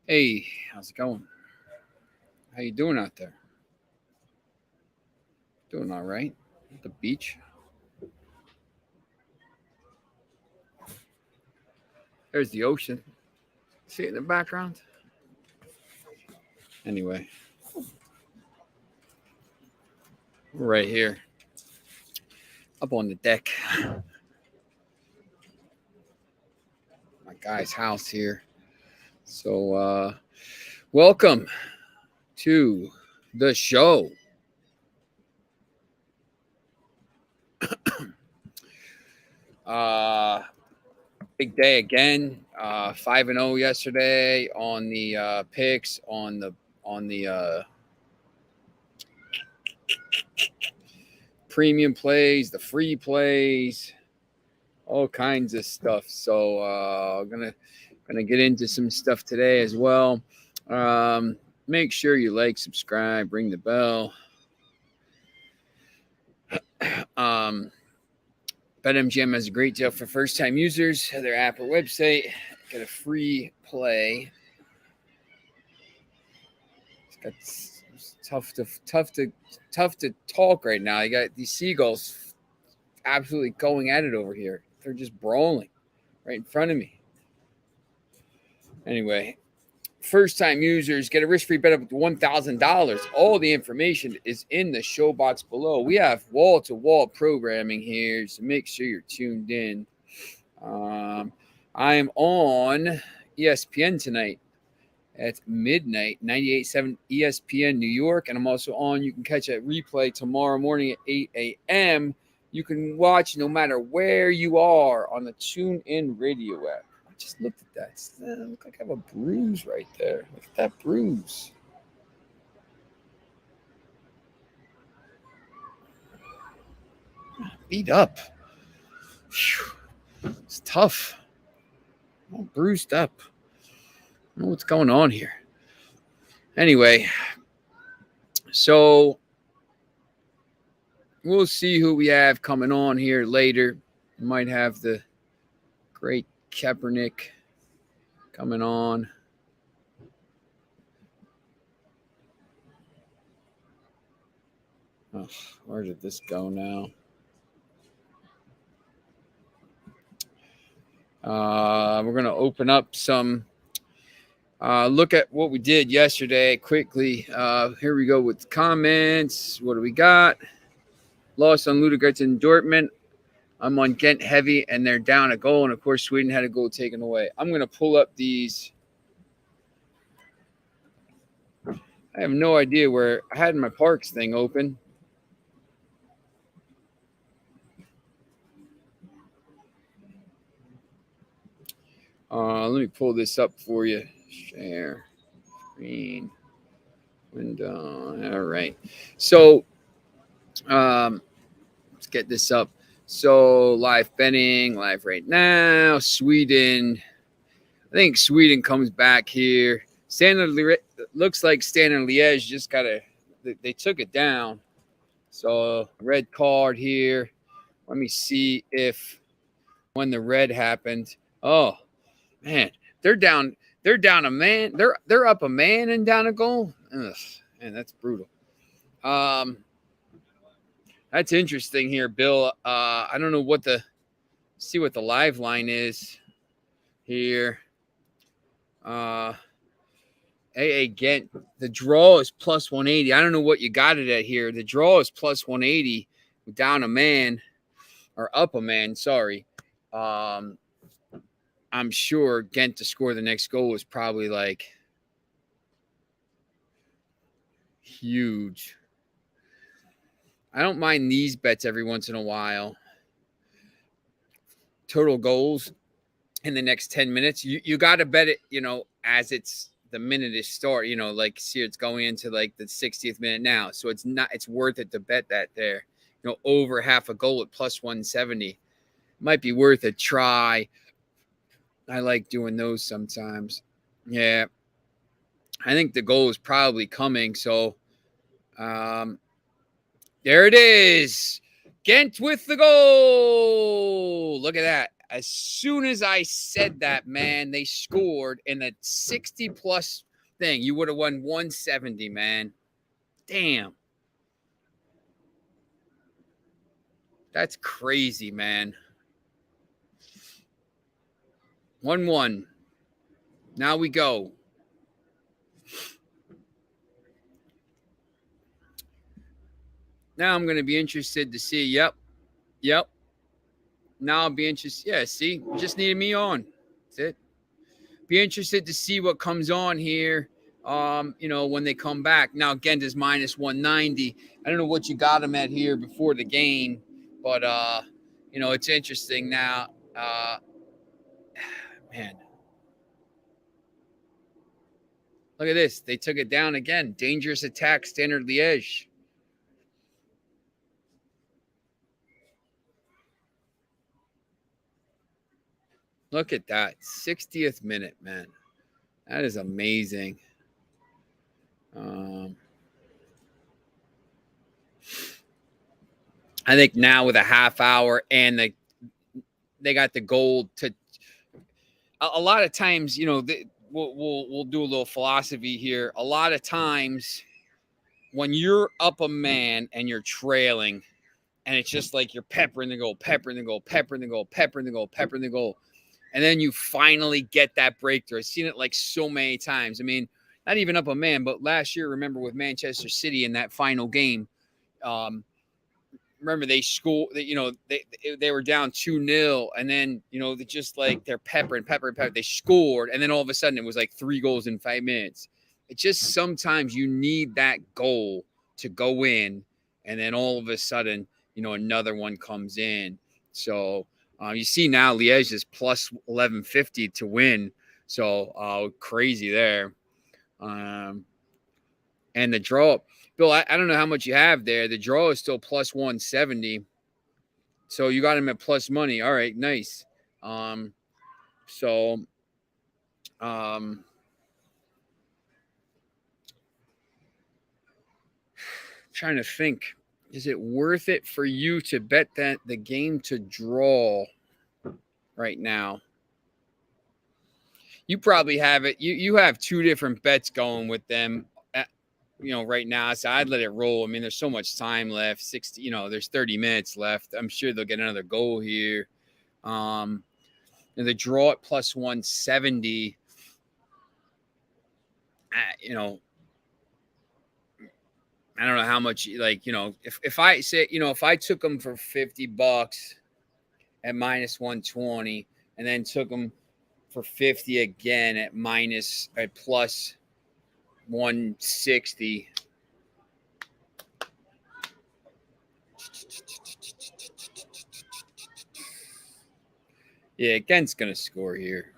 Hey, how's it going? How you doing out there? Doing all right? At the beach? There's the ocean. See it in the background? Anyway, we're right here. Up on the deck. My guy's house here. So welcome to the show. Big day again. 5-0 yesterday on the picks on the premium plays, the free plays, all kinds of stuff. So gonna get into some stuff today as well. Make sure you like, subscribe, ring the bell. BetMGM has a great deal for first-time users. Their app or website get a free play. It's tough to talk right now. You got these seagulls absolutely going at it over here. They're just brawling right in front of me. Anyway, first-time users get a risk-free bet up to $1,000. All the information is in the show box below. We have wall-to-wall programming here, so make sure you're tuned in. I am on ESPN tonight at midnight, 98.7 ESPN New York, and I'm also on. You can catch a replay tomorrow morning at 8 a.m. You can watch no matter where you are on the TuneIn Radio app. I just looked at that. It looks like I have a bruise right there. Look at that bruise. Beat up. Whew. It's tough. I'm all bruised up. I don't know what's going on here. Anyway, so we'll see who we have coming on here later. We might have the great Kaepernick coming on. Oh, where did this go now? We're going to open up some, look at what we did yesterday quickly. Here we go with comments. What do we got? Lost on Ludogorets and Dortmund. I'm on Ghent heavy, and they're down a goal. And, of course, Sweden had a goal taken away. I'm going to pull up these. I have no idea where I had my Parks thing open. Let me pull this up for you. Share screen window. All right. So let's get this up. So live betting, live right now. Sweden. I think Sweden comes back here. Looks like Standard Liège just they took it down. So red card here. Let me see if when the red happened. Oh man, they're down a man. They're up a man and down a goal. Ugh, man, that's brutal. That's interesting here, Bill. I don't know see what the live line is here. AA Ghent, the draw is plus 180. I don't know what you got it at here. The draw is plus 180, down a man or up a man. Sorry. I'm sure Ghent to score the next goal was probably like huge. I don't mind these bets every once in a while. Total goals in the next 10 minutes. You got to bet it, as it's the minute it start, like see it's going into like the 60th minute now. So it's worth it to bet that there, over half a goal at plus 170. Might be worth a try. I like doing those sometimes. Yeah. I think the goal is probably coming. So there it is. Ghent with the goal. Look at that. As soon as I said that, man, they scored in a 60-plus thing. You would have won 170, man. Damn. That's crazy, man. 1-1. Now we go. Now I'm going to be interested to see. Yep. Now I'll be interested. Yeah, see, just needed me on. That's it. Be interested to see what comes on here. When they come back. Now, again, there's minus 190. I don't know what you got them at here before the game, but it's interesting now. Man. Look at this. They took it down again. Dangerous attack, Standard Liège. Look at that. 60th minute, man. That is amazing. I think now with a half hour and they got the gold to a lot of times, we'll do a little philosophy here. A lot of times when you're up a man and you're trailing and it's just like you're peppering the goal, and then you finally get that breakthrough. I've seen it like so many times. I mean, not even up a man, but last year, remember with Manchester City in that final game, remember they scored, they were down 2-0, and then, they just like they're peppering. They scored, and then all of a sudden it was like 3 goals in 5 minutes. It just sometimes you need that goal to go in, and then all of a sudden, another one comes in. So you see now Liège is plus 1150 to win. So crazy there. And the draw, Bill, I don't know how much you have there. The draw is still plus 170. So you got him at plus money. All right, nice. Trying to think, is it worth it for you to bet that the game to draw right now? You probably have it. You have 2 different bets going with them, right now. So I'd let it roll. I mean, there's so much time left. 60, there's 30 minutes left. I'm sure they'll get another goal here. And the draw at plus 170. I don't know how much, if I say, if I took them for $50 at minus 120 and then took them for 50 again at plus 160. Yeah, Gent's going to score here.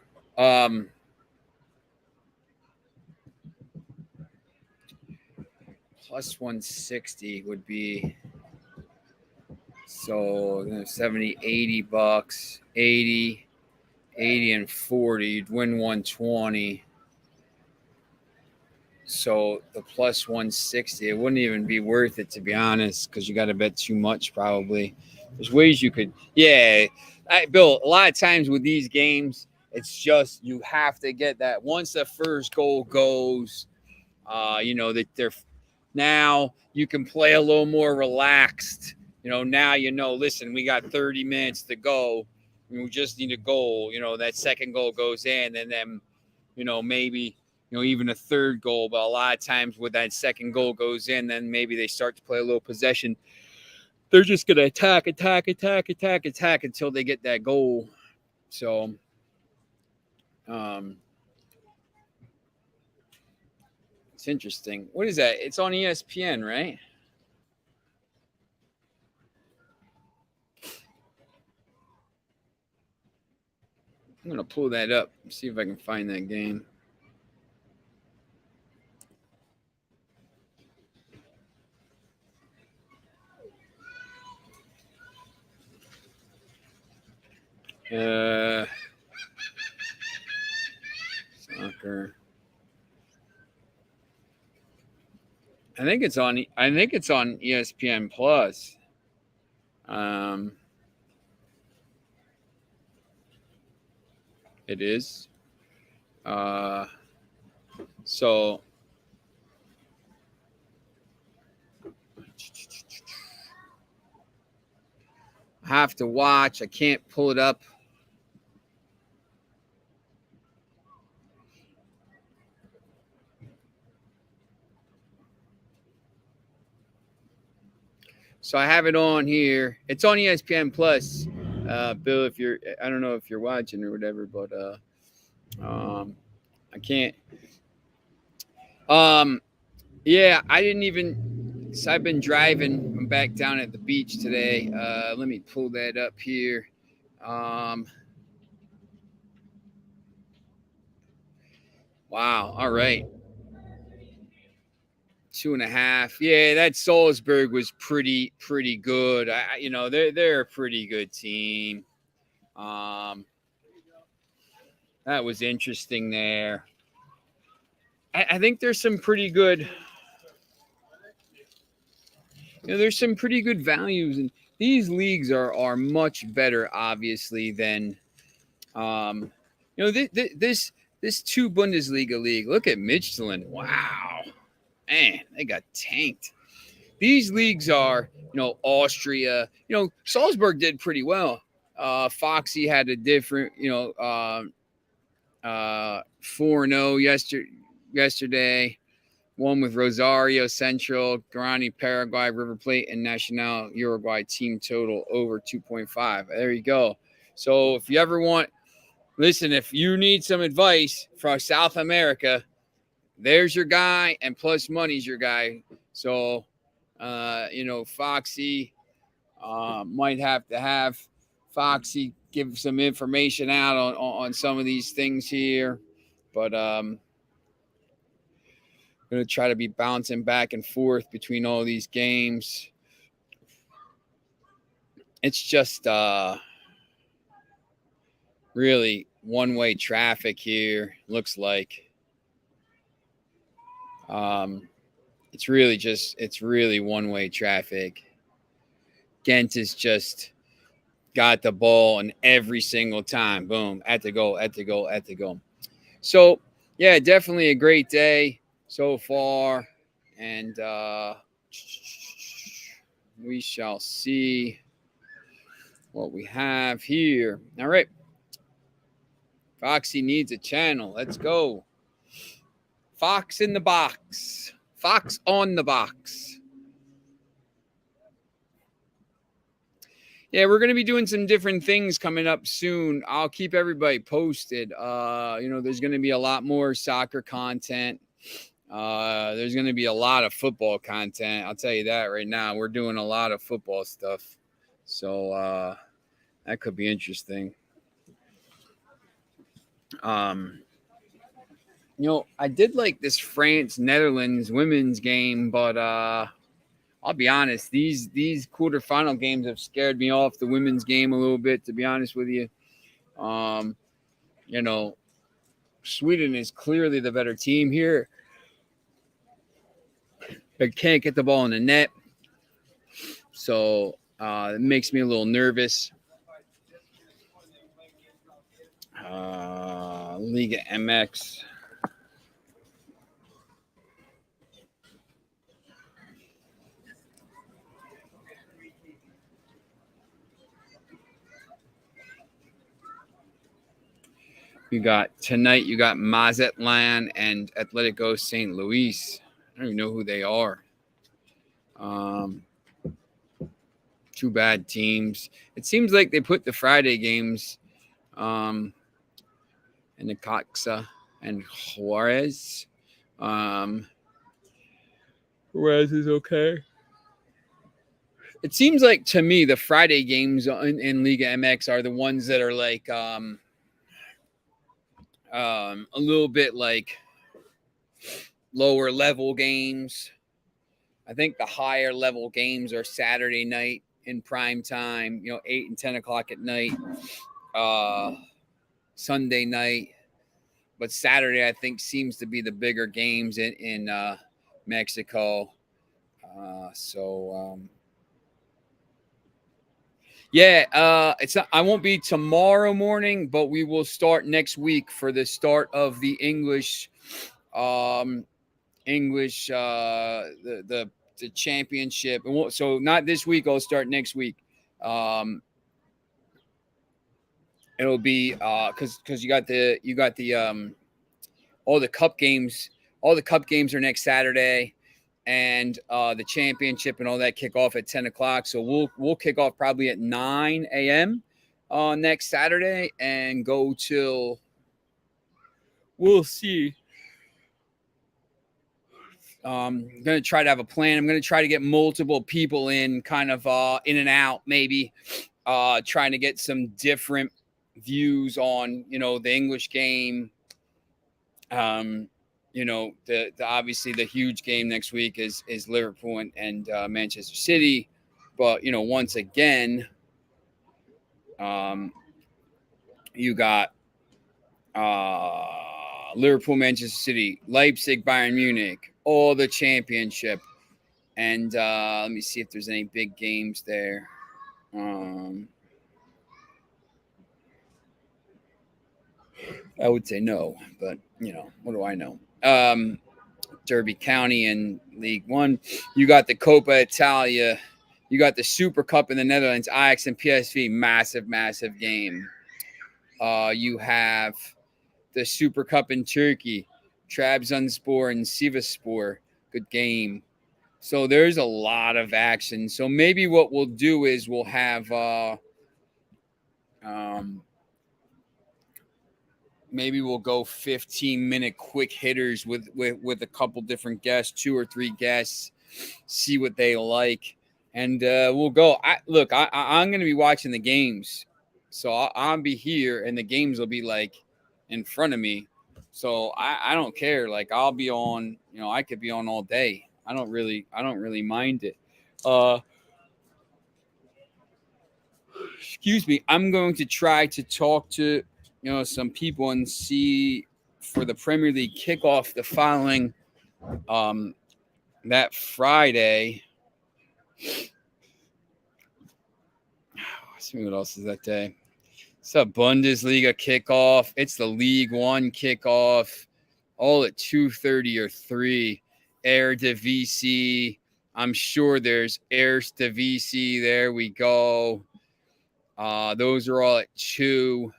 Plus 160 would be, so 70, $80, 80 and 40, you'd win 120. So the plus 160, it wouldn't even be worth it, to be honest, because you got to bet too much probably. There's ways you could, Bill, a lot of times with these games, it's just you have to get that. Once the first goal goes, that they're now you can play a little more relaxed. Now listen, we got 30 minutes to go. We just need a goal. That second goal goes in, and then, maybe, even a third goal. But a lot of times when that second goal goes in, then maybe they start to play a little possession. They're just going to attack until they get that goal. So, it's interesting. What is that? It's on ESPN, right? I'm going to pull that up and see if I can find that game. Soccer. I think it's on ESPN Plus. It is. So I have to watch. I can't pull it up. So I have it on here. It's on ESPN Plus. Bill, if you're, I don't know if you're watching or whatever, but I can't. Yeah, I didn't even. So I've been driving. I'm back down at the beach today. Let me pull that up here. Wow. All right. 2.5. Yeah, that Salzburg was pretty good. They're a pretty good team. That was interesting there. I think there's some pretty good. There's some pretty good values, and these leagues are much better, obviously, than this two Bundesliga league. Look at Midtjylland. Wow, man, they got tanked. These leagues are, Austria. Salzburg did pretty well. Foxy had a different, 4-0 yesterday. One with Rosario Central, Guarani Paraguay, River Plate, and Nacional Uruguay team total over 2.5. There you go. So if you ever if you need some advice from South America, there's your guy, and plus money's your guy. So, Foxy might have to have Foxy give some information out on some of these things here. But going to try to be bouncing back and forth between all these games. It's just really one-way traffic here, looks like. It's really one-way traffic. Ghent is just got the ball, and every single time, boom, at the goal. So, yeah, definitely a great day so far. And we shall see what we have here. All right. Foxy needs a channel. Let's go. Fox in the box. Fox on the box. Yeah, we're going to be doing some different things coming up soon. I'll keep everybody posted. There's going to be a lot more soccer content. There's going to be a lot of football content. I'll tell you that right now. We're doing a lot of football stuff. So that could be interesting. I did like this France-Netherlands women's game, but I'll be honest, these quarterfinal games have scared me off the women's game a little bit, to be honest with you. Sweden is clearly the better team here. But can't get the ball in the net. So it makes me a little nervous. Liga MX. You got Mazatlan and Atletico St. Louis. I don't even know who they are. Two bad teams. It seems like they put the Friday games in the Coxa and Juarez. Juarez is okay. It seems like to me the Friday games in Liga MX are the ones that are like a little bit like lower level games. I think the higher level games are Saturday night in prime time, 8 and 10 o'clock at night, Sunday night. But Saturday, I think, seems to be the bigger games in Mexico. Yeah, it's not, I won't be tomorrow morning, but we will start next week for the start of the um, the championship. So not this week. I'll start next week. Um, it'll be because you got the all the cup games. All the cup games are next Saturday, and the championship and all that kick off at 10 o'clock. So we'll kick off probably at 9 a.m. Next Saturday and go till we'll see. I'm gonna try to have a plan. I'm gonna try to get multiple people in, kind of in and out, maybe trying to get some different views on the English game. Um, the obviously the huge game next week is Liverpool and Manchester City, but once again, um, you got Liverpool, Manchester City, Leipzig, Bayern Munich, all the championship, and let me see if there's any big games there. I would say no, but what do I know? Derby County and League One. You got the Coppa Italia. You got the Super Cup in the Netherlands. Ajax and PSV. Massive, massive game. You have the Super Cup in Turkey. Trabzonspor and Sivasspor. Good game. So there's a lot of action. So maybe what we'll do is we'll have maybe we'll go 15-minute quick hitters with a couple different guests, 2 or 3 guests, see what they like, and we'll go. I'm going to be watching the games, so I'll be here, and the games will be like in front of me. So I don't care. Like I'll be on. I could be on all day. I don't really mind it. Excuse me. I'm going to try to talk to some people and see for the Premier League kickoff the following that Friday. Let's see what else is that day. It's a Bundesliga kickoff. It's the League One kickoff. All at 2:30 or 3. Eredivisie. I'm sure there's Eredivisie. There we go. Those are all at 2.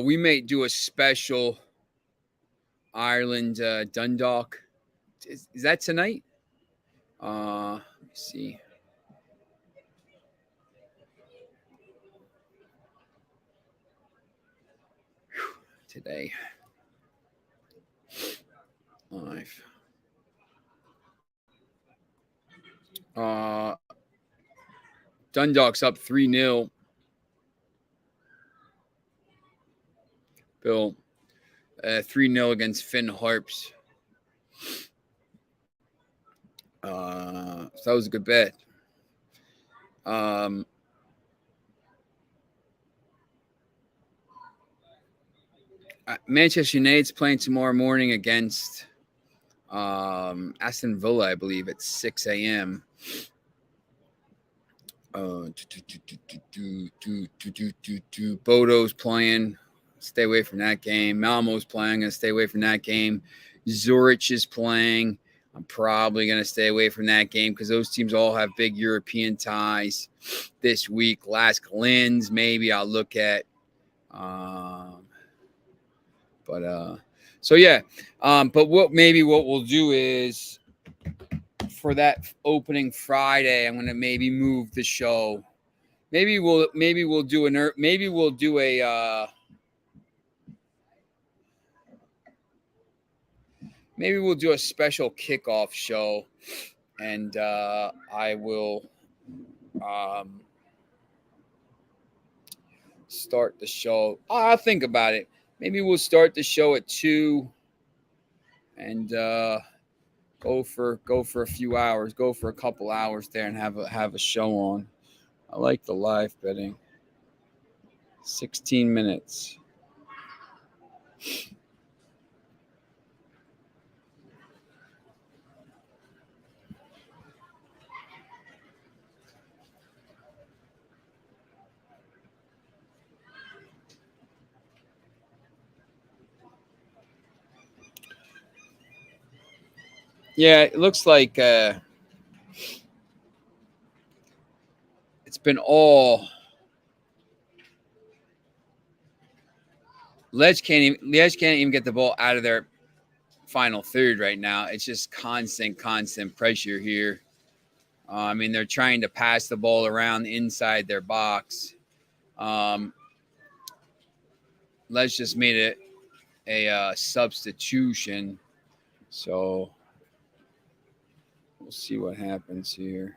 We may do a special Ireland Dundalk. Is that tonight? Let me see. Today. Live. Dundalk's up 3-0. Bill, 3-0 against Finn Harps. So that was a good bet. Manchester United's playing tomorrow morning against Aston Villa, I believe, at 6 a.m. Bodo's playing. Stay away from that game. Malmo's playing. Gonna stay away from that game. Zurich is playing. I'm probably gonna stay away from that game because those teams all have big European ties this week. Lask Linz, maybe I'll look at. So yeah. But what we'll do is for that opening Friday, I'm gonna maybe move the show. Maybe we'll do a maybe we'll do a special kickoff show, and I will start the show. I'll think about it. Maybe we'll start the show at 2 and go for a few hours, go for a couple hours there and have a show on. I like the live betting. 16 minutes. Yeah, it looks like it's been all Ledge can't even get the ball out of their final third right now. It's just constant pressure here. I mean, they're trying to pass the ball around inside their box. Ledge just made a substitution, so we'll see what happens here.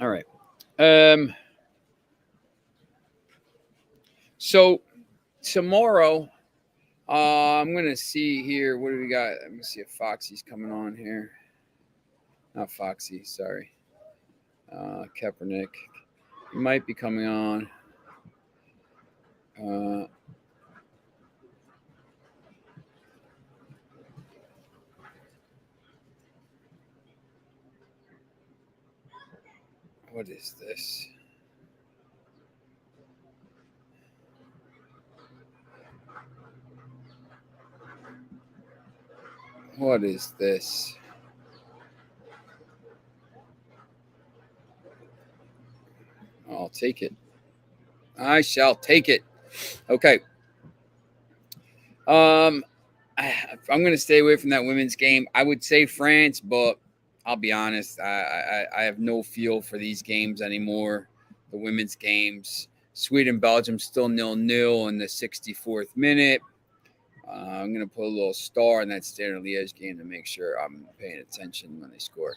All right. So tomorrow, I'm gonna see here. What do we got? Let me see if Foxy's coming on here. Not Foxy, sorry. Kaepernick. He might be coming on. What is this? What is this? I'll take it. I shall take it. Okay. I'm going to stay away from that women's game. I would say France, but I'll be honest. I have no feel for these games anymore. The women's games. Sweden, Belgium still 0-0 in the 64th minute. I'm going to put a little star in that Standard Liège game to make sure I'm paying attention when they score.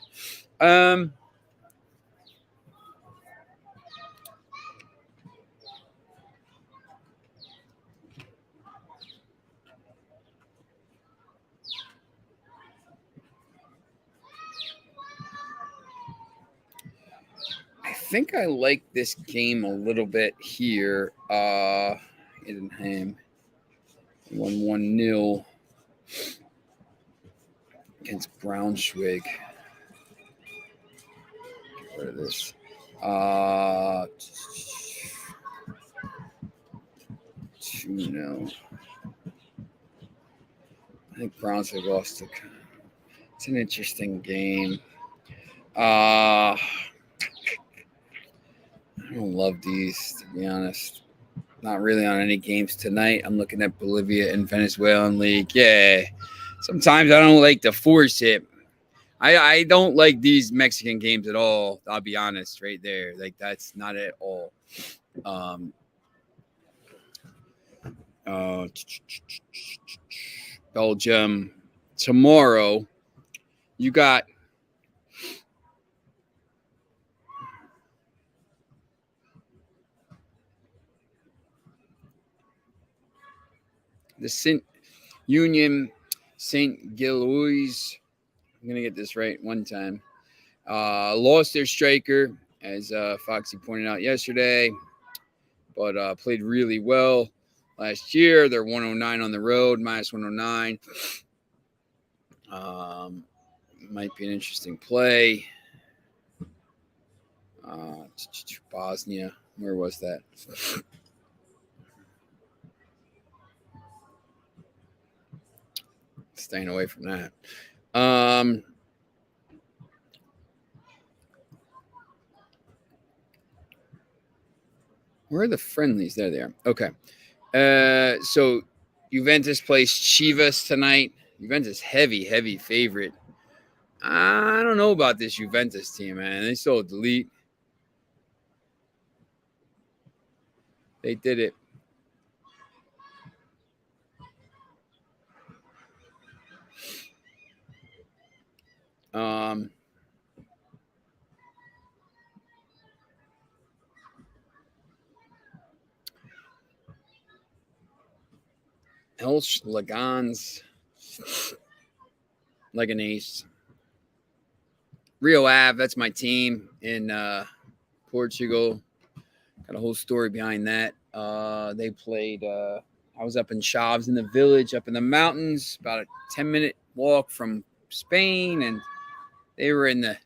I think I like this game a little bit here. Idenham won 1-0 against Braunschweig. Get rid of this. 2-0. I think Braunschweig lost it. It's an interesting game. I don't love these, to be honest. Not really on any games tonight. I'm looking at Bolivia and Venezuelan League. Yeah. Sometimes I don't like to force it. I don't like these Mexican games at all. I'll be honest right there. Like, that's not at all. Belgium. Tomorrow, you got the Union St. Gilloise. I'm going to get this right one time. Lost their striker, as Foxy pointed out yesterday, but played really well last year. They're 109 on the road, minus 109. Might be an interesting play. Bosnia. Where was that? Staying away from that. Where are the friendlies? There they are. Okay. So Juventus plays Chivas tonight. Juventus heavy favorite. I don't know about this Juventus team, man. They still delete. They did it. Elche Lagans, Leganese, Rio Ave. That's my team in Portugal. Got a whole story behind that. They played. I was up in Chaves in the village, up in the mountains, about a 10-minute walk from Spain, and they were in the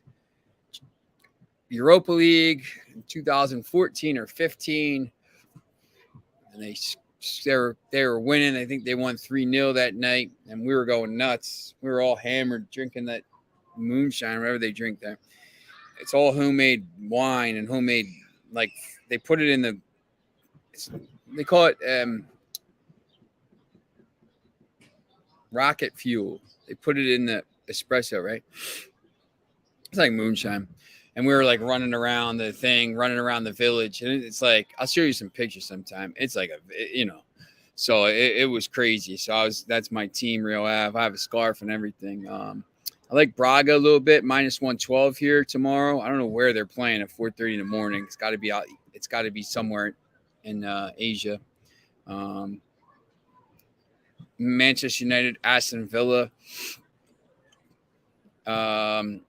Europa League in 2014 or 15, and they were winning. I think they won 3-0 that night, and we were going nuts. We were all hammered, drinking that moonshine, whatever they drink there. It's all homemade wine and homemade, like they put it in they call it rocket fuel. They put it in the espresso, right? It's like moonshine. And we were like running around the village. And it's like, I'll show you some pictures sometime. It's like so it was crazy. So that's my team, Real Ave. I have a scarf and everything. I like Braga a little bit, -112 here tomorrow. I don't know where they're playing at 4:30 in the morning. It's got to be out. It's got to be somewhere in Asia. Manchester United, Aston Villa. I'm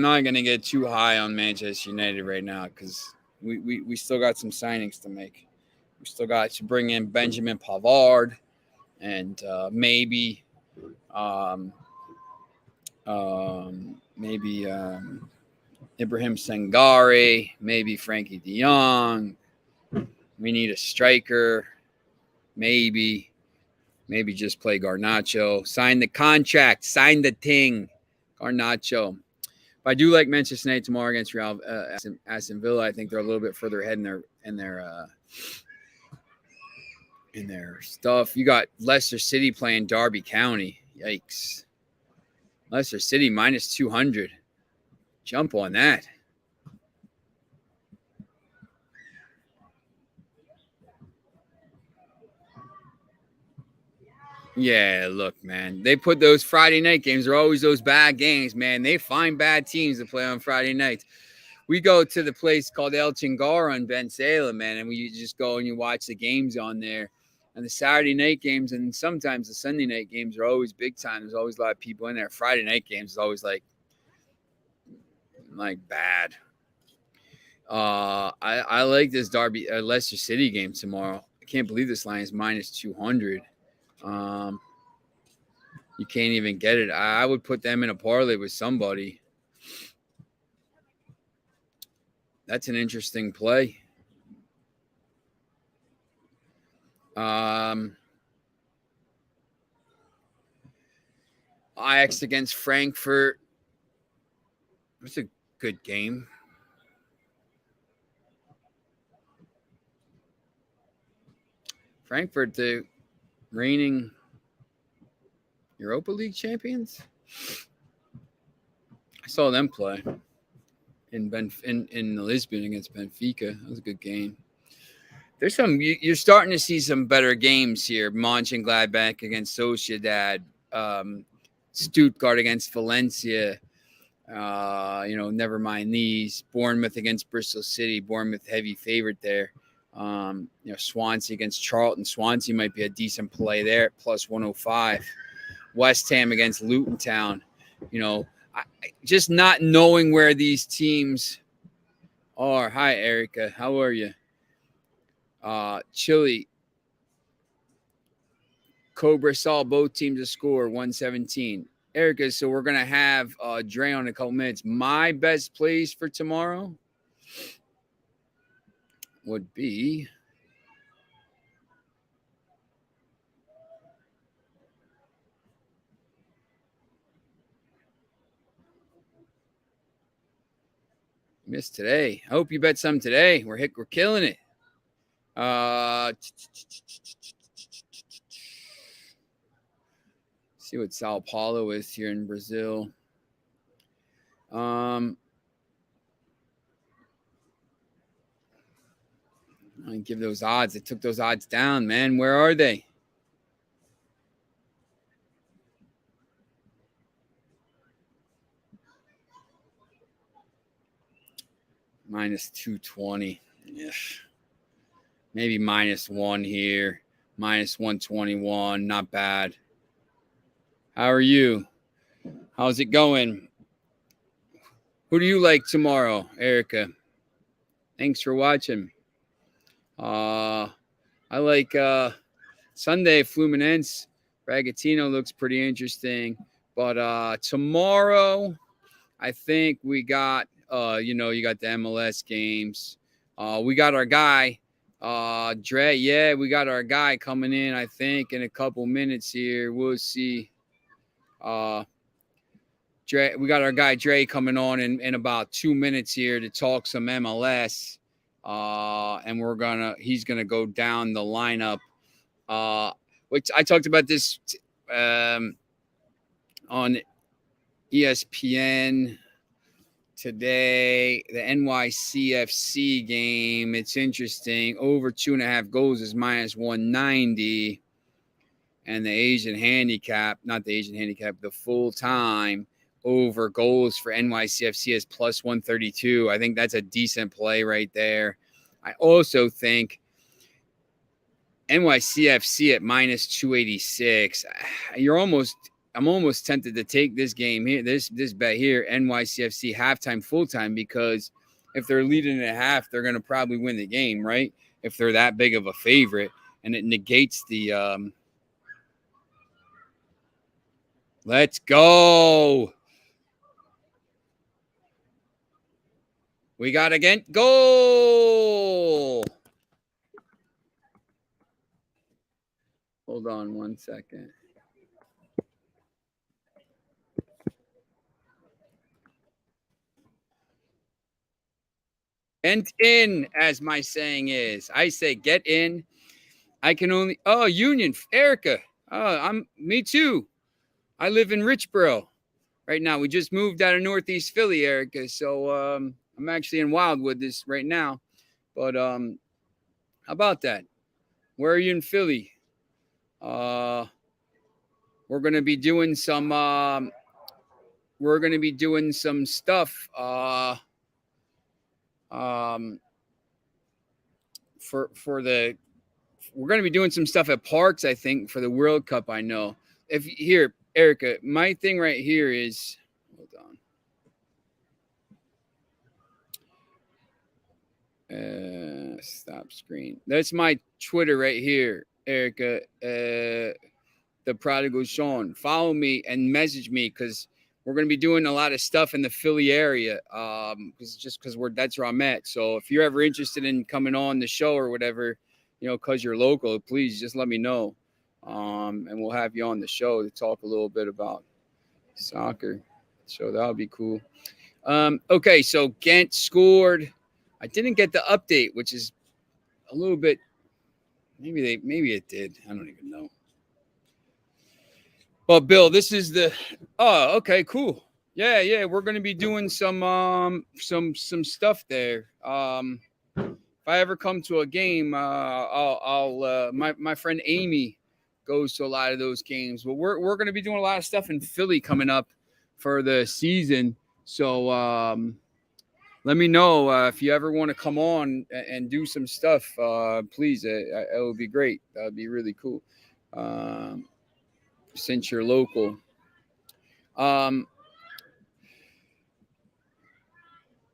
not going to get too high on Manchester United right now because we still got some signings to make. We still got to bring in Benjamin Pavard and maybe Ibrahim Sangare, maybe Frankie de Jong. We need a striker. Maybe just play Garnacho. Sign the contract. Sign the thing. Garnacho. But I do like Manchester United tomorrow against Real Aston Villa. I think they're a little bit further ahead in their stuff. You got Leicester City playing Derby County. Yikes. Leicester City -200. Jump on that. Yeah, look, man. They put those Friday night games. They're always those bad games, man. They find bad teams to play on Friday nights. We go to the place called El Chingar on Ben Salem, man, and we just go and you watch the games on there. And the Saturday night games and sometimes the Sunday night games are always big time. There's always a lot of people in there. Friday night games is always like bad. I like this Derby Leicester City game tomorrow. I can't believe this line is -200. You can't even get it. I would put them in a parlay with somebody. That's an interesting play. Ajax against Frankfurt. It's a good game. Frankfurt, the reigning Europa League champions. I saw them play in Lisbon against Benfica. That was a good game. There's you're starting to see some better games here. Mönchengladbach against Sociedad, Stuttgart against Valencia. Never mind these. Bournemouth against Bristol City. Bournemouth heavy favorite there. Swansea against Charlton. Swansea might be a decent play there, +105. West Ham against Luton Town. Just not knowing where these teams are. Hi, Erica. How are you? Chile. Cobra saw both teams to score 117. Erica, so we're going to have Dre on in a couple minutes. My best plays for tomorrow would be missed today. I hope you bet some today. We're killing it. See what Sao Paulo is here in Brazil. I give those odds. They took those odds down, man. Where are they? -220. Yeah. Maybe -1 here. -121. Not bad. How are you? How's it going? Who do you like tomorrow, Erica? Thanks for watching. I like Sunday Fluminense. Bragantino looks pretty interesting. But tomorrow, I think we got, you got the MLS games. We got our guy, Dre. Yeah, we got our guy coming in, I think, in a couple minutes here. We'll see. Dre, we got our guy Dre coming on in about 2 minutes here to talk some MLS. And he's gonna go down the lineup. Which I talked about this on ESPN today. The NYCFC game. It's interesting. Over 2.5 goals is minus 190. And the Asian handicap, not the Asian handicap, the full time over goals for NYCFC is plus 132. I think that's a decent play right there. I also think NYCFC at minus 286. I'm almost tempted to take this game here, this bet here, NYCFC halftime, full time, because if they're leading at half, they're going to probably win the game, right? If they're that big of a favorite, and it negates the let's go. We got again. Goal. Hold on 1 second. And in, as my saying is. I say get in. I can only Union, Erica. Me too. I live in Richboro right now. We just moved out of Northeast Philly, Erica. So I'm actually in Wildwood right now. But how about that? Where are you in Philly? We're gonna be doing some stuff we're going to be doing some stuff at parks, I think, for the World Cup. I know. Here, Erica, my thing right here is, hold on. Stop screen. That's my Twitter right here, Erica. The Prodigal Sean. Follow me and message me, because we're going to be doing a lot of stuff in the Philly area. Because that's where I'm at. So if you're ever interested in coming on the show or whatever, because you're local, please just let me know. And we'll have you on the show to talk a little bit about soccer. So that'll be cool. Okay, so Ghent scored. I didn't get the update, which is a little bit. Maybe it did. I don't even know. Well, Bill, this is the. Oh, okay, cool. Yeah. We're gonna be doing some stuff there. If I ever come to a game, I'll my friend Amy goes to a lot of those games. But we're going to be doing a lot of stuff in Philly coming up for the season. So let me know if you ever want to come on and do some stuff. Please, it would be great. That would be really cool. Since you're local.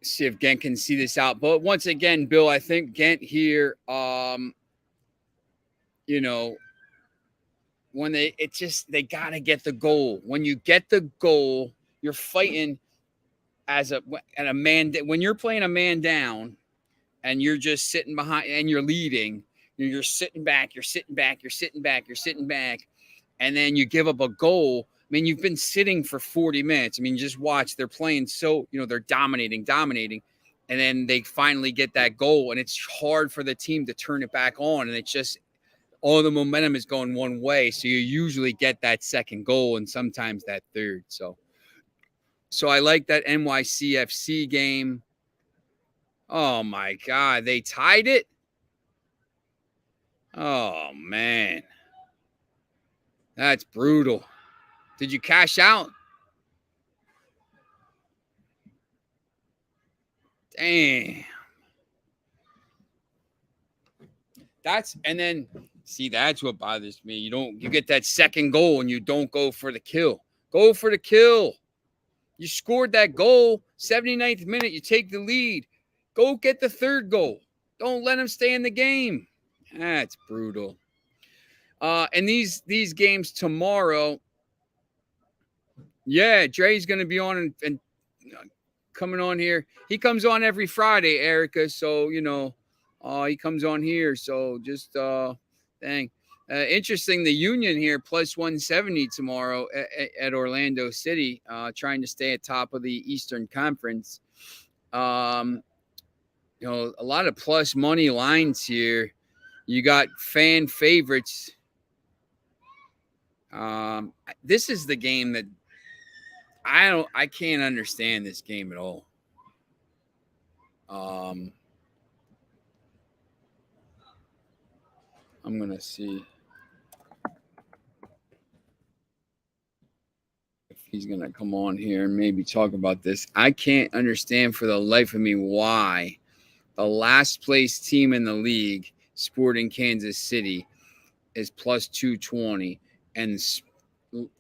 See if Ghent can see this out. But once again, Bill, I think Ghent here, when they got to get the goal. When you get the goal, you're fighting a man. When you're playing a man down and you're just sitting behind and you're leading, you're sitting back, and then you give up a goal. I mean, you've been sitting for 40 minutes. I mean, just watch. They're playing they're dominating. And then they finally get that goal, and it's hard for the team to turn it back on. And it's just all the momentum is going one way. So you usually get that second goal and sometimes that third. So I like that NYCFC game. Oh, my God. They tied it? Oh, man. That's brutal. Did you cash out? Damn. That's what bothers me. You get that second goal and you don't go for the kill. Go for the kill. You scored that goal, 79th minute, you take the lead. Go get the third goal. Don't let them stay in the game. That's brutal. And these games tomorrow. Yeah, Dre's going to be on and coming on here. He comes on every Friday, Erica. So, he comes on here. So just dang. Interesting, the Union here plus 170 tomorrow at Orlando City, trying to stay at top of the Eastern Conference. A lot of plus money lines here. You got fan favorites. This is the game that I can't understand this game at all. I'm going to see if he's going to come on here and maybe talk about this. I can't understand for the life of me why the last place team in the league, Sporting Kansas City, is plus 220, and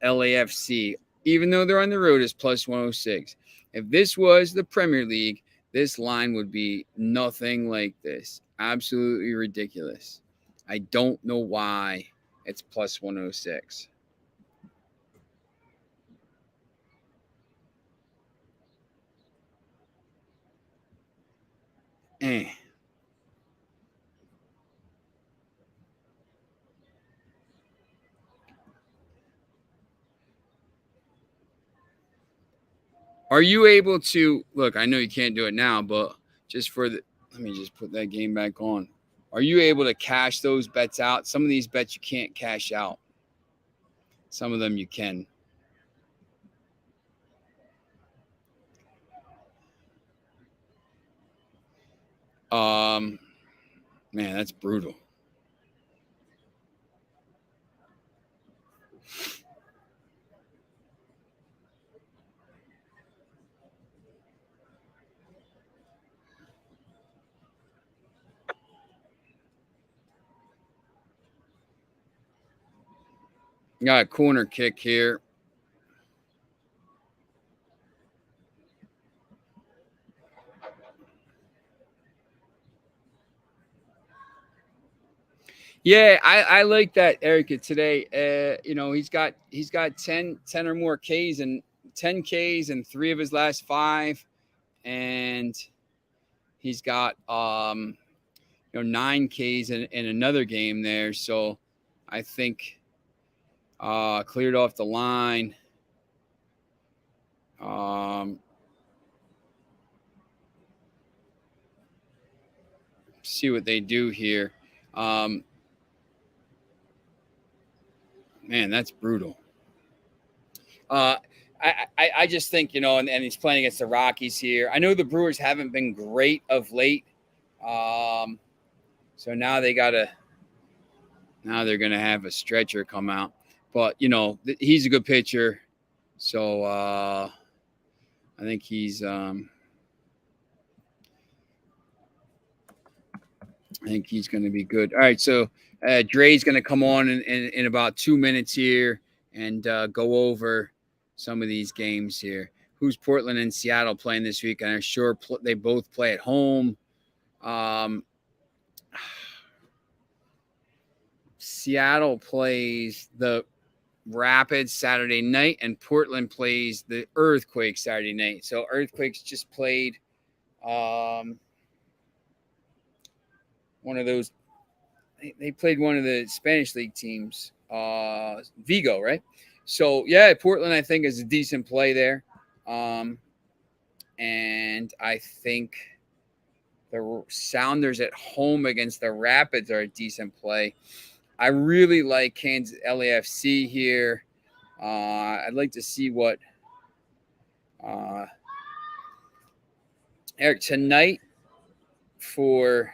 LAFC, even though they're on the road, is plus 106. If this was the Premier League, this line would be nothing like this. Absolutely ridiculous. I don't know why it's plus 106. Are you able to look? I know you can't do it now, but just let me just put that game back on. Are you able to cash those bets out? Some of these bets you can't cash out. Some of them you can. Man, that's brutal. Got a corner kick here. Yeah, I like that, Erica, today. He's got 10 or more Ks and 10 Ks and 3 of his last 5. And he's got 9 Ks in another game there. So I think cleared off the line. See what they do here. Man, that's brutal. I just think, and he's playing against the Rockies here. I know the Brewers haven't been great of late. So now they're going to have a stretcher come out. But, he's a good pitcher. So I think he's going to be good. All right, so Dre's going to come on in about 2 minutes here and go over some of these games here. Who's Portland and Seattle playing this week? And I'm sure they both play at home. Seattle plays the Rapids Saturday night, and Portland plays the Earthquake Saturday night. So Earthquakes just played one of those. They played one of the Spanish league teams, Vigo, right? So yeah, Portland I think is a decent play there, and I think the Sounders at home against the Rapids are a decent play. I really like Kansas LAFC here. I'd like to see what Eric tonight for.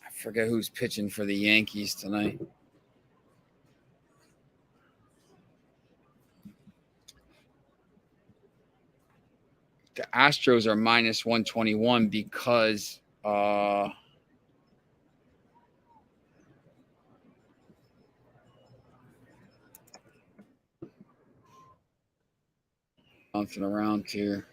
I forget who's pitching for the Yankees tonight. The Astros are minus 121 because bouncing around here.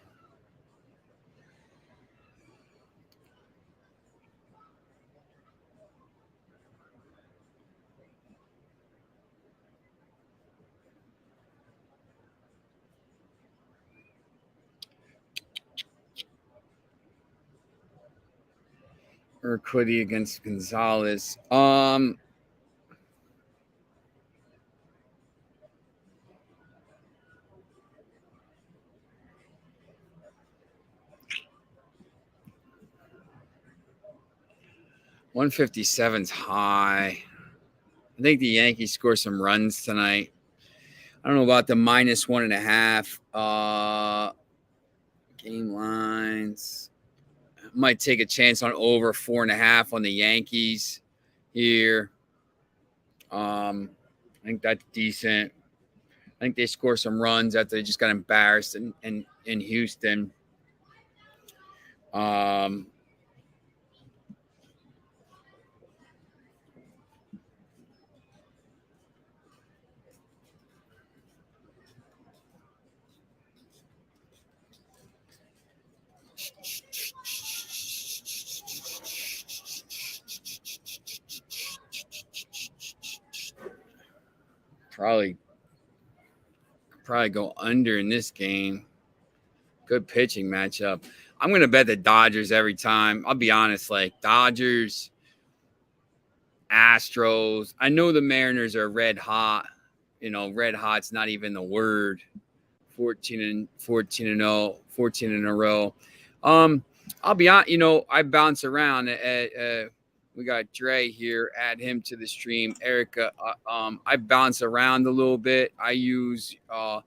Urquidy against Gonzalez. 157's high. I think the Yankees score some runs tonight. I don't know about the -1.5. Game lines. Might take a chance on over 4.5 on the Yankees here. I think that's decent. I think they score some runs after they just got embarrassed in Houston. Probably go under in this game. Good pitching matchup. I'm going to bet the Dodgers every time. I'll be honest, like Dodgers, Astros. I know the Mariners are red hot. Red hot's not even the word. 14 and 0, 14 in a row. I'll be honest, I bounce around. We got Dre here. Add him to the stream. Erica, I bounce around a little bit. I use, I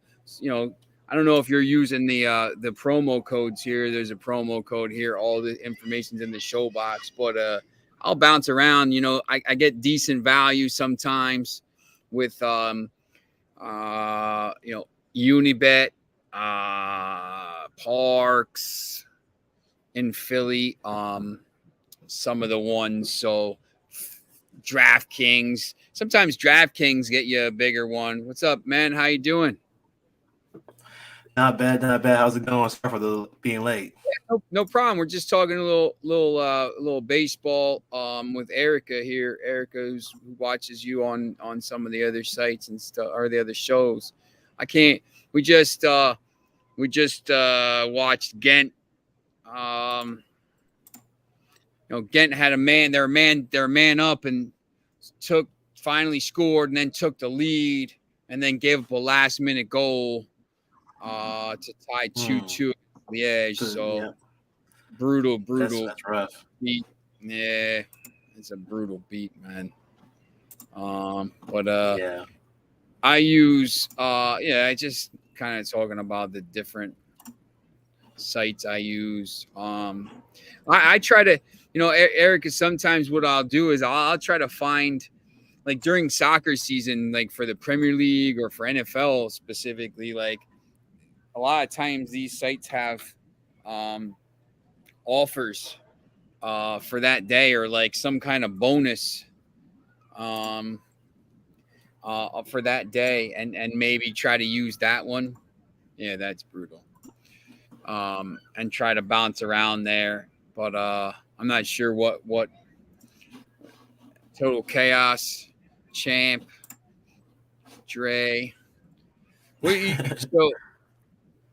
don't know if you're using the promo codes here. There's a promo code here. All the information's in the show box, but I'll bounce around. I get decent value sometimes with Unibet, Parks in Philly, some of the ones. So DraftKings. Sometimes DraftKings get you a bigger one. What's up, man? How you doing? Not bad, not bad. How's it going? Sorry for being late. Yeah, no problem. We're just talking a little baseball with Erica here. Erica, who watches you on some of the other sites and stuff, or the other shows. We just watched Ghent. Ghent had a man. Their man up and finally scored and then took the lead and then gave up a last minute goal to tie 2-2 at Liège. So yeah. Brutal. That's rough. Beat. Yeah, it's a brutal beat, man. Yeah. I use I just kind of talking about the different sites I use. I try to, Erica, sometimes what I'll do is I'll try to find, like during soccer season, like for the Premier League or for NFL specifically, like a lot of times these sites have offers for that day or like some kind of bonus for that day and maybe try to use that one. Yeah, that's brutal. And try to bounce around there. But I'm not sure what Total Chaos, Champ, Dre. So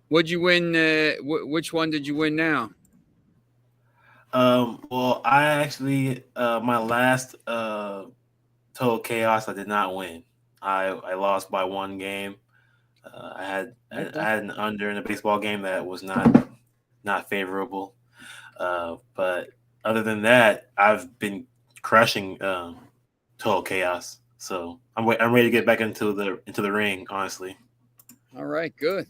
what'd you win? Which one did you win now? Well, I actually my last Total Chaos, I did not win. I lost by one game. I had an under in a baseball game that was not favorable. But other than that, I've been crushing Total Chaos. So I'm ready to get back into the ring, honestly. All right, good.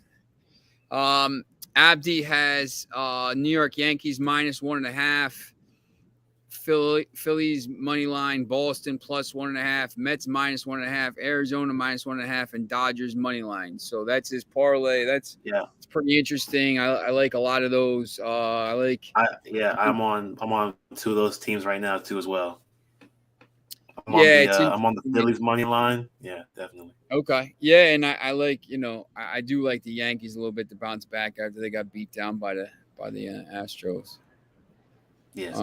Abdi has New York Yankees -1.5. Phillies money line, Boston +1.5, Mets -1.5, Arizona -1.5, and Dodgers money line. So that's his parlay. It's pretty interesting. I like a lot of those. I'm on two of those teams right now too as well. I'm on the Phillies money line. Yeah, definitely. Okay. Yeah, and I like, I do like the Yankees a little bit to bounce back after they got beat down by the Astros. Yes.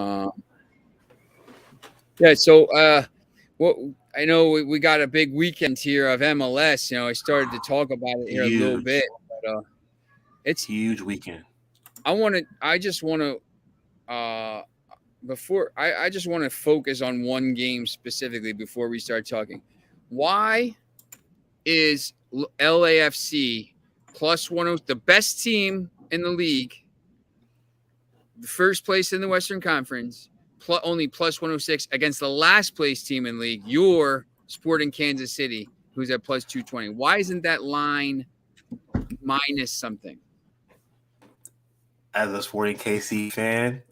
Yeah, so I know we got a big weekend here of MLS. I started to talk about it here a little bit, but it's huge weekend. I just want to before I just want to focus on one game specifically before we start talking. Why is LAFC plus 10, the best team in the league, the first place in the Western Conference, only plus 106 against the last place team in league, your Sporting Kansas City, who's at plus 220? Why isn't that line minus something? As a Sporting KC fan,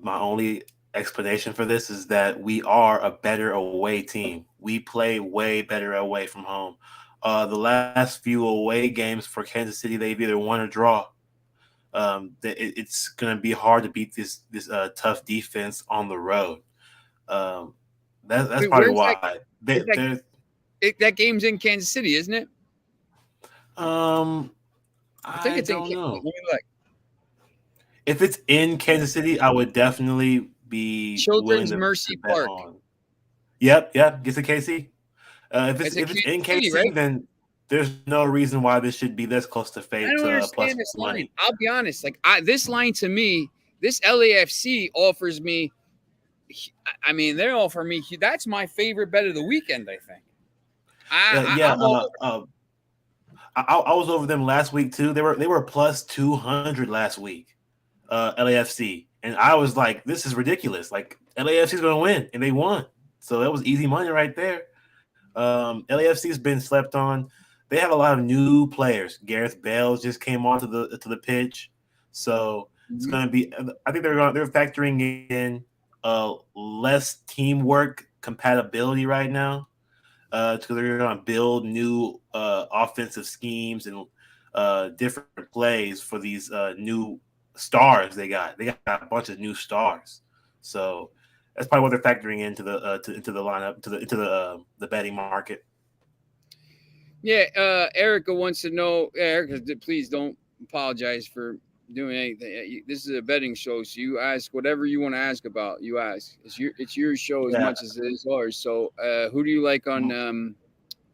my only explanation for this is that we are a better away team. We play way better away from home. The last few away games for Kansas City, they've either won or draw. It's going to be hard to beat this tough defense on the road. That's Wait, probably where's why. that game's in Kansas City, isn't it? I think it's in don't know. Let me look. If it's in Kansas City, I would definitely be Children's willing to Mercy bet Park. on. Yep, gets a KC. If it's in KC, right? then there's no reason why this should be this close to fate. I don't Plus understand this line. money. I'll be honest. Like this line to me, this LAFC offers me. I mean, they offer me. That's my favorite bet of the weekend. I think. I was over them last week too. They were plus 200 last week. LAFC, and I was like, this is ridiculous. Like LAFC is going to win, and they won. So that was easy money right there. LAFC has been slept on. They have a lot of new players. Gareth Bale just came onto the pitch, so it's going to be. I think they're factoring in less teamwork compatibility right now, because they're going to build new offensive schemes and different plays for these new stars they got a bunch of new stars, so that's probably what they're factoring into the lineup, into the betting market. Erica wants to know. Erica, please don't apologize for doing anything. This is a betting show, so you ask whatever you want to ask about. You ask. It's your show as much as it is ours. So who do you like on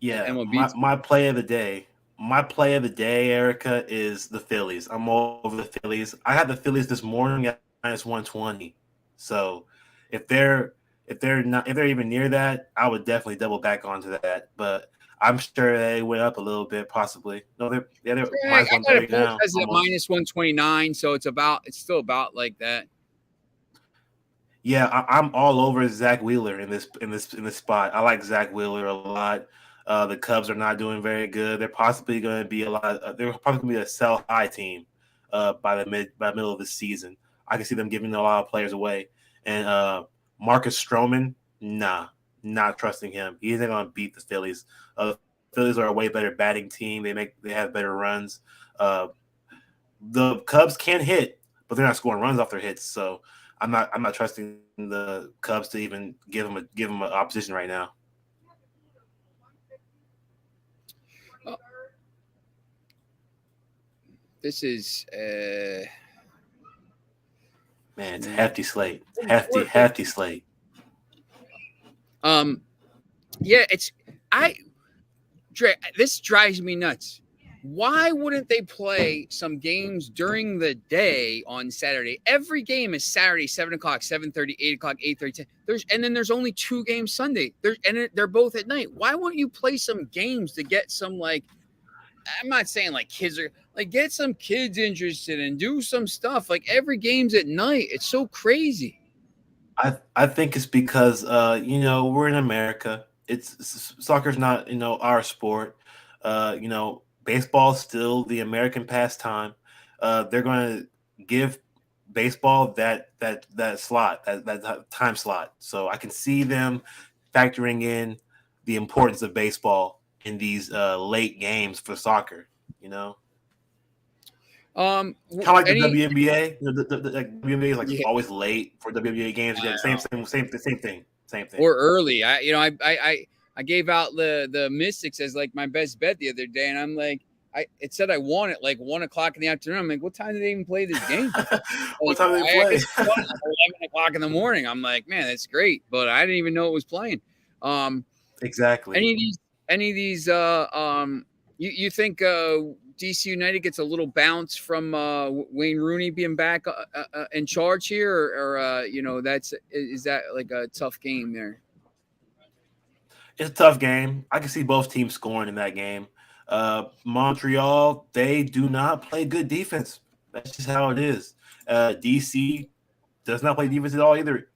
MLB? My play of the day. My play of the day, Erica, is the Phillies. I'm all over the Phillies. I had the Phillies this morning at minus 120. So if they're even near that, I would definitely double back onto that. But I'm sure they went up a little bit, possibly. No, they're minus 130 now. Has it at minus 129, so it's still about like that. Yeah, I'm all over Zach Wheeler in this spot. I like Zach Wheeler a lot. The Cubs are not doing very good. They're possibly going to be they're probably going to be a sell high team by the middle of the season. I can see them giving a lot of players away. And Marcus Stroman, not trusting him. He isn't going to beat the Phillies. The Phillies are a way better batting team. They have better runs. The Cubs can hit, but they're not scoring runs off their hits. So I'm not trusting the Cubs to even give them an opposition right now. This is man, it's a hefty slate. Hefty slate. This drives me nuts. Why wouldn't they play some games during the day on Saturday? Every game is Saturday, 7 o'clock, 7:30, 8 o'clock, 8:30, 10. And then there's only 2 games Sunday. They're both at night. Why wouldn't you play some games to get some, like, I'm not saying like kids are like, get some kids interested and do some stuff. Like every game's at night. It's so crazy. I think it's because we're in America. Soccer's not our sport. Baseball's still the American pastime. They're going to give baseball that slot, that time slot. So I can see them factoring in the importance of baseball in these late games for soccer. Kind of like the WNBA. The WNBA is like always late for WNBA games. Same thing. Or early. I gave out the Mystics as like my best bet the other day, and I'm like, it said I won at like 1 o'clock in the afternoon. I'm like, what time did they even play this game? What time did they play? 11 o'clock in the morning. I'm like, man, that's great, but I didn't even know it was playing. Exactly. Any of these you think DC United gets a little bounce from Wayne Rooney being back in charge here, or is that like a tough game there? It's a tough game. I can see both teams scoring in that game. Montreal, they do not play good defense. That's just how it is. DC does not play defense at all either.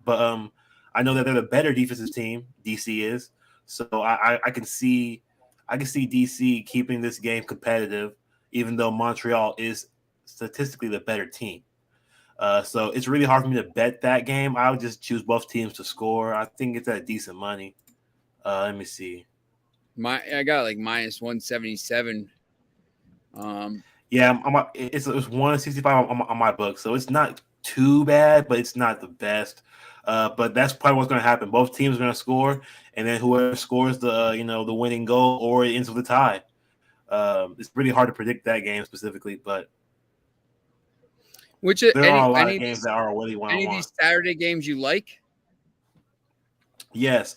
But I know that they're the better defensive team. DC is. So I can see DC keeping this game competitive, even though Montreal is statistically the better team. So it's really hard for me to bet that game. I would just choose both teams to score. I think it's at decent money. Let me see. I got like minus 177. Yeah, it's 165 on my book, so it's not too bad, but it's not the best. But that's probably what's going to happen. Both teams are going to score, and then whoever scores the winning goal or it ends with a tie. It's really hard to predict that game specifically, but there are a lot of games that are really one-on-one. Any of these Saturday games you like? Yes,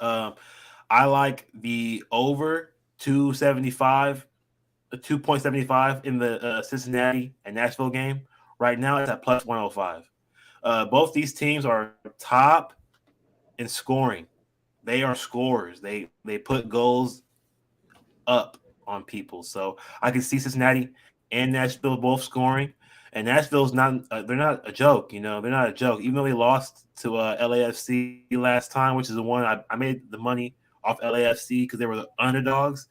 I like the over 2.75 in the Cincinnati and Nashville game. Right now, it's at plus 105. Both these teams are top in scoring. They are scorers. They put goals up on people. So I can see Cincinnati and Nashville both scoring. And Nashville's they're not a joke. They're not a joke. Even though they lost to LAFC last time, which is the one I made the money off LAFC because they were the underdogs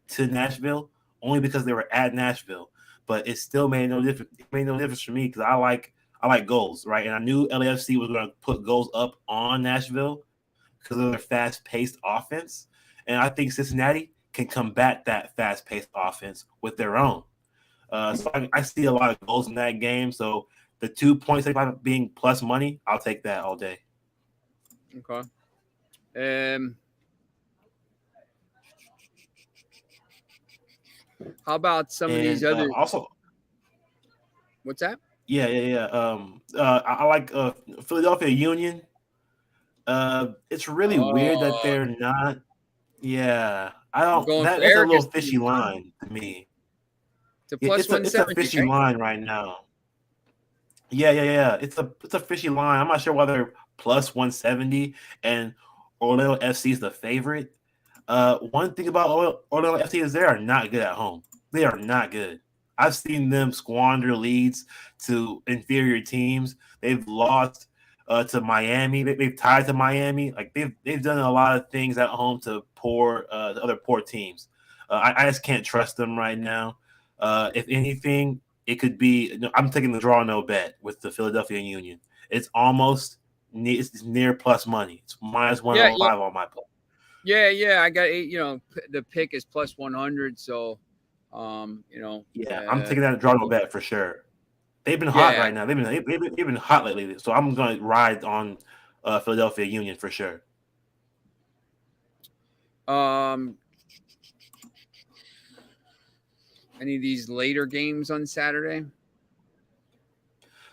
to Nashville, only because they were at Nashville. But it still made no difference. It made no difference for me because I like goals, right? And I knew LAFC was going to put goals up on Nashville because of their fast-paced offense. And I think Cincinnati can combat that fast-paced offense with their own. So I see a lot of goals in that game. So the 2.75 being plus money, I'll take that all day. Okay. How about some of these other? Also, what's that? Yeah. I like Philadelphia Union. It's really weird that they're not. Yeah, I don't. That's a little fishy line to me. It's a fishy line right now. Yeah. It's a fishy line. I'm not sure whether plus 170 and Orlando FC is the favorite. One thing about Orlando FC is they are not good at home. They are not good. I've seen them squander leads to inferior teams. They've lost to Miami. They've tied to Miami. Like they've done a lot of things at home to other poor teams. I just can't trust them right now. If anything, it could be. I'm taking the draw no bet with the Philadelphia Union. It's almost it's near plus money. It's minus 105 on my play. Yeah. I got 8. The pick is plus 100. So, Yeah, I'm taking that draw no bet for sure. They've been hot right now. They've been hot lately. So I'm going to ride on Philadelphia Union for sure. Any of these later games on Saturday?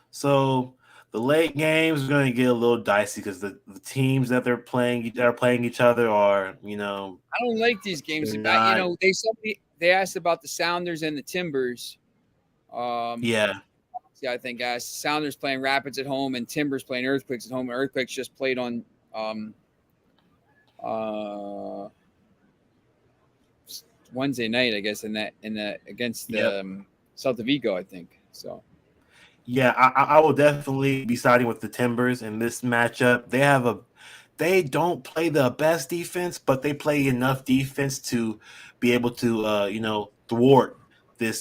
So the late games are going to get a little dicey because the teams that are playing each other are, I don't like these games. They asked about the Sounders and the Timbers. Yeah, I think Sounders playing Rapids at home and Timbers playing Earthquakes at home. Earthquakes just played on Wednesday night, I guess, against the Celta Vigo, I think. So yeah, I will definitely be siding with the Timbers in this matchup. They don't play the best defense, but they play enough defense to be able to thwart this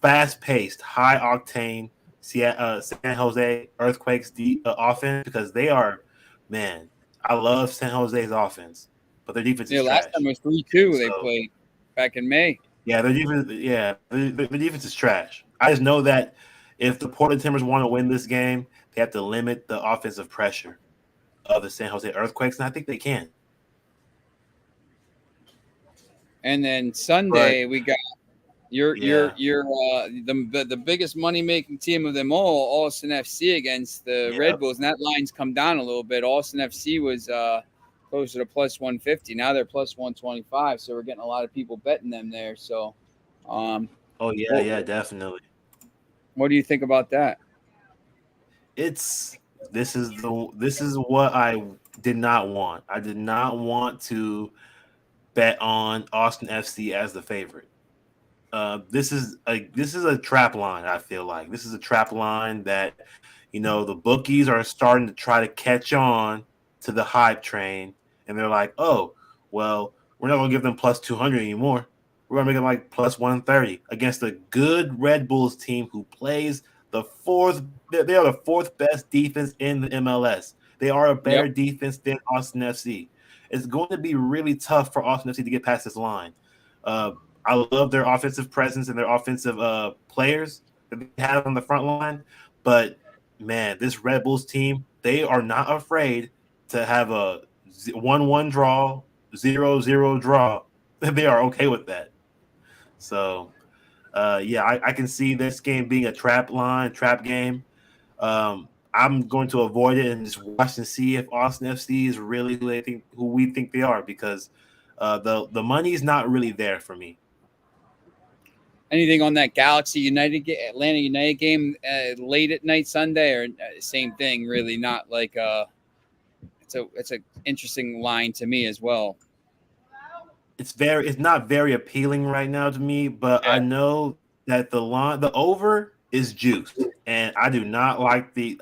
fast-paced, high-octane San Jose Earthquakes offense because they are, man, I love San Jose's offense, but their defense is trash. Last time it was 3-2 they played back in May. Yeah, their defense is trash. I just know that if the Portland Timbers want to win this game, they have to limit the offensive pressure of the San Jose Earthquakes, and I think they can. And then Sunday we got the biggest money making team of them all, Austin FC against the Red Bulls, and that line's come down a little bit. Austin FC was closer to plus 150. Now they're plus 125, so we're getting a lot of people betting them there. So Oh yeah, What, yeah, definitely. what do you think about that? It's this is what I did not want. I did not want to bet on Austin FC as the favorite. This is a trap line. I feel like this is a trap line that the bookies are starting to try to catch on to the hype train, and they're like, oh, well, we're not gonna give them plus 200 anymore. We're gonna make them like plus 130 against a good Red Bulls team who plays the fourth. They are the fourth best defense in the MLS. They are a Yep. better defense than Austin FC. It's going to be really tough for Austin FC to get past this line. Uh, I love their offensive presence and their offensive players that they have on the front line, but man, this Red Bulls team, they are not afraid to have a 1-1 draw, 0-0 draw. They are okay with that. So, yeah, I can see this game being a trap game. I'm going to avoid it and just watch and see if Austin FC is really who we think they are, because the money is not really there for me. Anything on that Galaxy United, Atlanta United game late at night Sunday, or same thing? Really, not like it's a interesting line to me as well. It's not very appealing right now to me, but Yeah. I know that the over is juiced, and I don't like they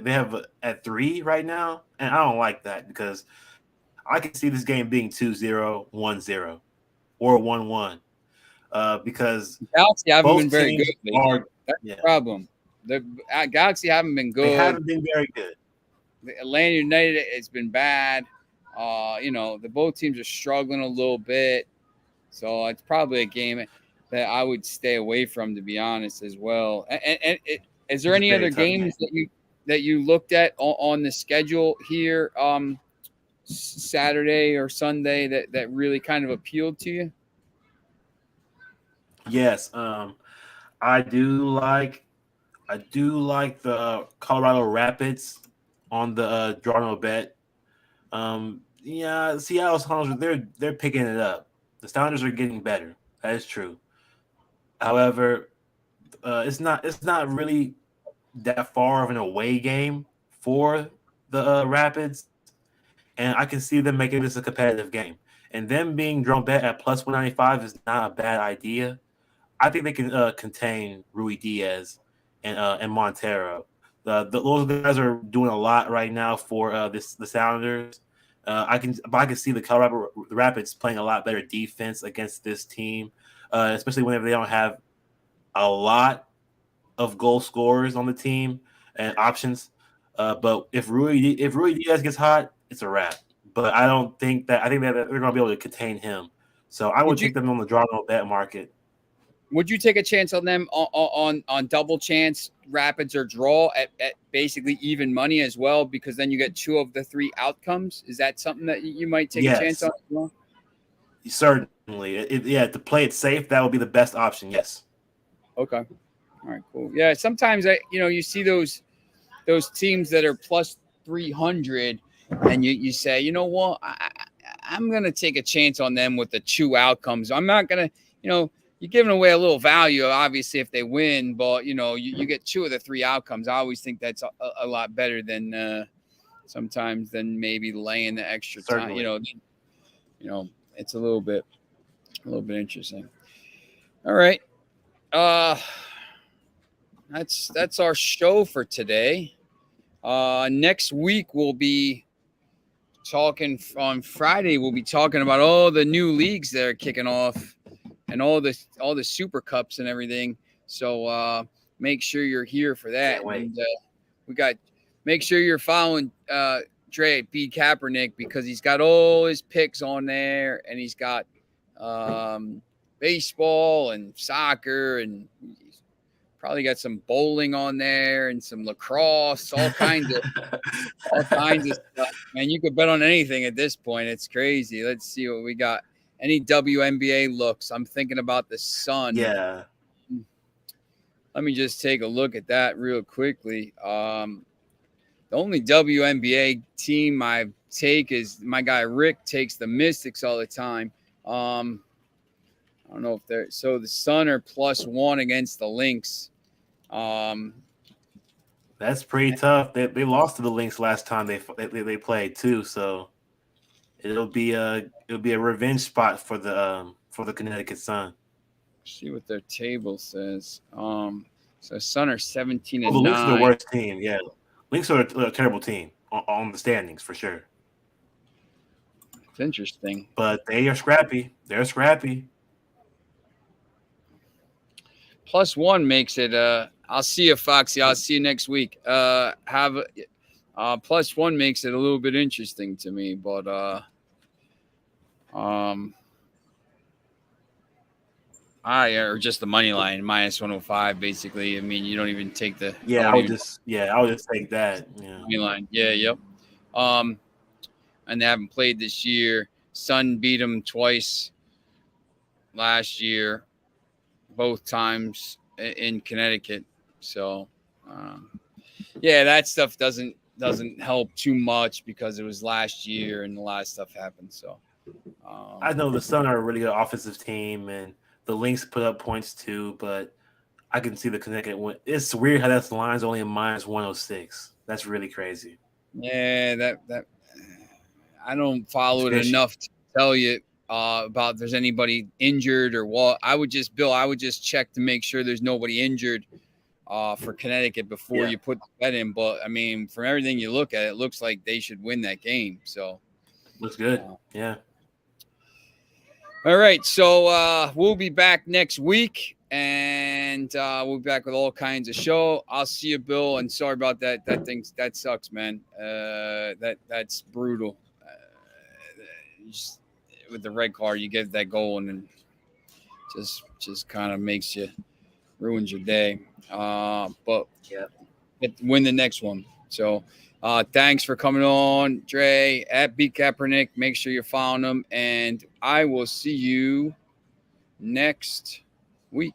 have at 3 right now, and I don't like that because I can see this game being 2-0, 1-0, or 1-1, because Galaxy haven't been both very good teams lately. are, That's the yeah, problem. The Galaxy haven't been they good. haven't been very good. The Atlanta United has been bad. The both teams are struggling a little bit, so it's probably a game that I would stay away from, to be honest, as well. Is there It's a any very other tough game. games that you looked at on the schedule here, Saturday or Sunday, that really kind of appealed to you? Yes, I do like I do like the Colorado Rapids on the draw no bet. Yeah, Seattle Sounders they're picking it up. The Sounders are getting better. That is true. However, it's not really that far of an away game for the Rapids, and I can see them making this a competitive game. And them being drawn bet at plus 195 is not a bad idea. I think they can contain Rui Diaz and Montero. Those guys are doing a lot right now for the Sounders. I can see the Colorado Rapids playing a lot better defense against this team, especially whenever they don't have a lot of goal scorers on the team and options. But if Rui Diaz gets hot, it's a wrap. But I don't think that I think that they're going to be able to contain him. So I would Would you take them on the draw no bet market. Would you take a chance on them on double chance rapids or draw at basically even money as well? Because then you get two of the three outcomes. Is that something that you might take a chance Yes, on as well? certainly. Yeah, to play it safe, that would be the best option. Yes. Okay. All right. Cool. Yeah. Sometimes you see those teams that are plus 300, and you say, you know what, I'm gonna take a chance on them with the two outcomes. I'm not gonna, you're giving away a little value, obviously, if they win, but you get two of the three outcomes. I always think that's a lot better than sometimes than maybe laying the extra time. Certainly. It's a little bit interesting. All right. Uh, that's our show for today. Next week we'll be talking on Friday. We'll be talking about all the new leagues that are kicking off and all the super cups and everything. So make sure you're here for that. Can't wait. And we got make sure you're following Dre B Kaepernick, because he's got all his picks on there, and he's got baseball and soccer, and he's probably got some bowling on there and some lacrosse, all kinds of stuff. Man, you could bet on anything at this point. It's crazy. Let's see what we got. Any WNBA looks? I'm thinking about the Sun. Yeah. Let me just take a look at that real quickly. The only WNBA team I take is my guy Rick takes the Mystics all the time. I don't know if they're so the Sun are +1 against the Lynx. That's pretty tough. They lost to the Lynx last time they played too, so it'll be a revenge spot for the Connecticut Sun. See what their table says. So Sun are 17 Oh, and the Lynx are the 9. worst team. Yeah, Lynx are a terrible team on the standings for sure. It's interesting. But they are scrappy. They're scrappy. +1 makes it. I'll see you, Foxy. I'll see you next week. +1 makes it a little bit interesting to me, but or just the money line -105. Basically, I mean, you don't even take the I would just take that. Yeah. money line. Yeah, yep. And they haven't played this year. Sun beat them twice last year, both times in Connecticut. So, that stuff doesn't help too much because it was last year and a lot of stuff happened. So, I know the Sun are a really good offensive team, and the Lynx put up points too, but I can see the Connecticut win. It's weird how that line's only a -106. That's really crazy. Yeah, that I don't follow it enough to tell you about if there's anybody injured or what. I would just check to make sure there's nobody injured for Connecticut before you put the bet in. But I mean, from everything you look at, it looks like they should win that game. So looks good. Yeah. All right, so we'll be back next week, and we'll be back with all kinds of show. I'll see you, Bill, and sorry about that. That sucks, man. That's brutal. Just, with the red card, you get that goal, and then just kind of ruins your day. But win the next one. So. Thanks for coming on, Dre, at B Kaepernick. Make sure you follow him, and I will see you next week.